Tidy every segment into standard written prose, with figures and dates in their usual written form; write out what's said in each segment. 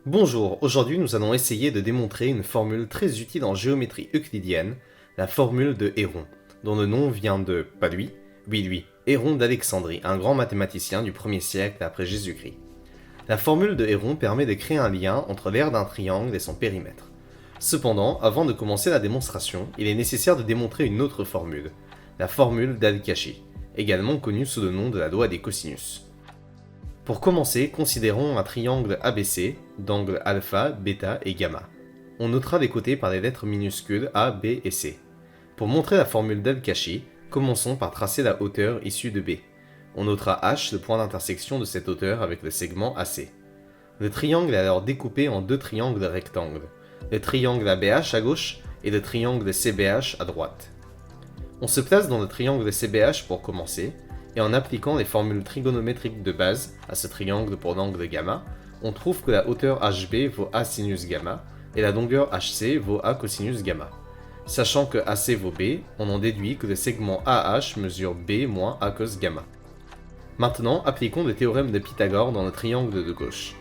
Bonjour, aujourd'hui nous allons essayer de démontrer une formule très utile en géométrie euclidienne, la formule de Héron, dont le nom vient de, pas lui, oui, Héron d'Alexandrie, un grand mathématicien du 1er siècle après Jésus-Christ. La formule de Héron permet de créer un lien entre l'aire d'un triangle et son périmètre. Cependant, avant de commencer la démonstration, il est nécessaire de démontrer une autre formule, la formule d'Al-Kashi, également connue sous le nom de la loi des cosinus. Pour commencer, considérons un triangle ABC, d'angle alpha, bêta et gamma. On notera les côtés par les lettres minuscules A, B et C. Pour montrer la formule d'Al-Kashi, commençons par tracer la hauteur issue de B. On notera H, le point d'intersection de cette hauteur avec le segment AC. Le triangle est alors découpé en deux triangles rectangles, le triangle ABH à gauche et le triangle CBH à droite. On se place dans le triangle CBH pour commencer, et en appliquant les formules trigonométriques de base à ce triangle pour l'angle gamma, on trouve que la hauteur HB vaut A sinus gamma et la longueur HC vaut A cosinus gamma. Sachant que AC vaut B, on en déduit que le segment AH mesure B moins A cos gamma. Maintenant, appliquons le théorème de Pythagore dans le triangle de gauche.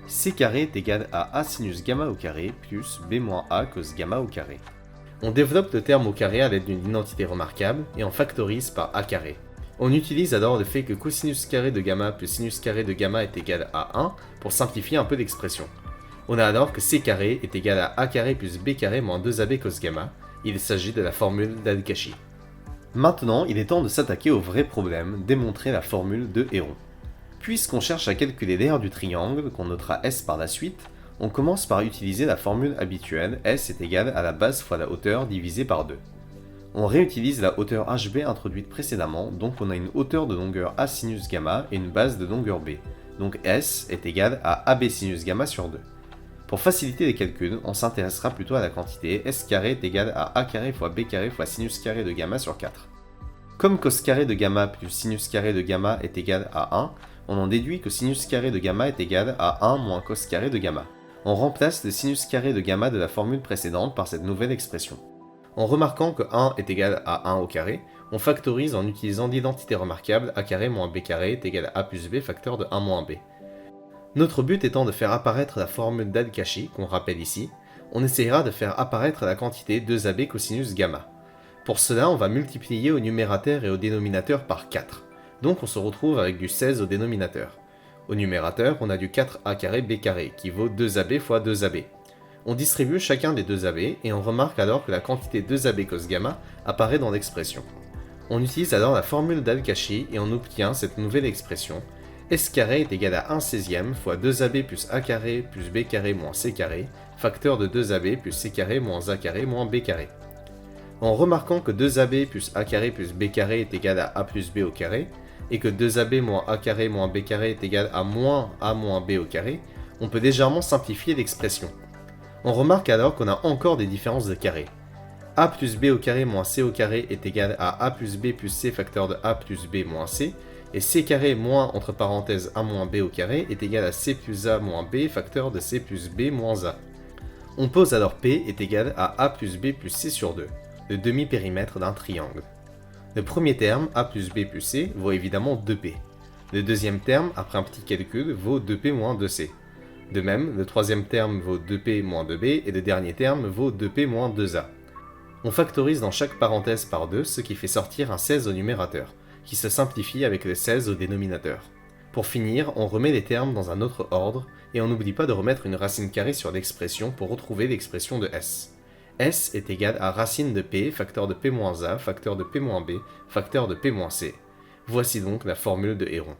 C carré est égal à A sinus gamma au carré plus B moins A cos gamma au carré. On développe le terme au carré à l'aide d'une identité remarquable et on factorise par A carré. On utilise alors le fait que cosinus carré de gamma plus sinus carré de gamma est égal à 1 pour simplifier un peu l'expression. On a alors que C carré est égal à A carré plus B carré moins 2AB cos gamma. Il s'agit de la formule d'Al-Kashi. Maintenant, il est temps de s'attaquer au vrai problème, démontrer la formule de Héron. Puisqu'on cherche à calculer l'aire du triangle, qu'on notera S par la suite, on commence par utiliser la formule habituelle S est égal à la base fois la hauteur divisée par 2. On réutilise la hauteur HB introduite précédemment, donc on a une hauteur de longueur A sinus gamma et une base de longueur B. Donc S est égal à AB sinus gamma sur 2. Pour faciliter les calculs, on s'intéressera plutôt à la quantité S carré est égal à A carré fois B carré fois sinus carré de gamma sur 4. Comme cos carré de gamma plus sinus carré de gamma est égal à 1, on en déduit que sinus carré de gamma est égal à 1 moins cos carré de gamma. On remplace le sinus carré de gamma de la formule précédente par cette nouvelle expression. En remarquant que 1 est égal à 1 au carré, on factorise en utilisant l'identité remarquable A carré moins B carré est égal à A plus B facteur de 1 moins B. Notre but étant de faire apparaître la formule d'Al-Kashi, qu'on rappelle ici, on essayera de faire apparaître la quantité 2AB cosinus gamma. Pour cela, on va multiplier au numérateur et au dénominateur par 4. Donc on se retrouve avec du 16 au dénominateur. Au numérateur, on a du 4A carré B carré, qui vaut 2AB fois 2AB. On distribue chacun des 2AB et on remarque alors que la quantité 2AB cos gamma apparaît dans l'expression. On utilise alors la formule d'Al-Kashi et on obtient cette nouvelle expression. S carré est égal à 1 16e fois 2AB plus A carré plus B carré moins C carré, facteur de 2AB plus C carré moins A carré moins B carré. En remarquant que 2AB plus A carré plus B carré est égal à A plus B au carré, et que 2AB moins A carré moins B carré est égal à moins A moins B au carré, on peut légèrement simplifier l'expression. On remarque alors qu'on a encore des différences de carré. A plus B au carré moins C au carré est égal à A plus B plus C facteur de A plus B moins C, et C carré moins entre parenthèses A moins B au carré est égal à C plus A moins B facteur de C plus B moins A. On pose alors P est égal à A plus B plus C sur 2, le demi-périmètre d'un triangle. Le premier terme, A plus B plus C, vaut évidemment 2P. Le deuxième terme, après un petit calcul, vaut 2P moins 2C. De même, le troisième terme vaut 2P moins 2B et le dernier terme vaut 2P moins 2A. On factorise dans chaque parenthèse par 2, ce qui fait sortir un 16 au numérateur, qui se simplifie avec le 16 au dénominateur. Pour finir, on remet les termes dans un autre ordre, et on n'oublie pas de remettre une racine carrée sur l'expression pour retrouver l'expression de S. S est égal à racine de P, facteur de P moins A, facteur de P moins B, facteur de P moins C. Voici donc la formule de Héron.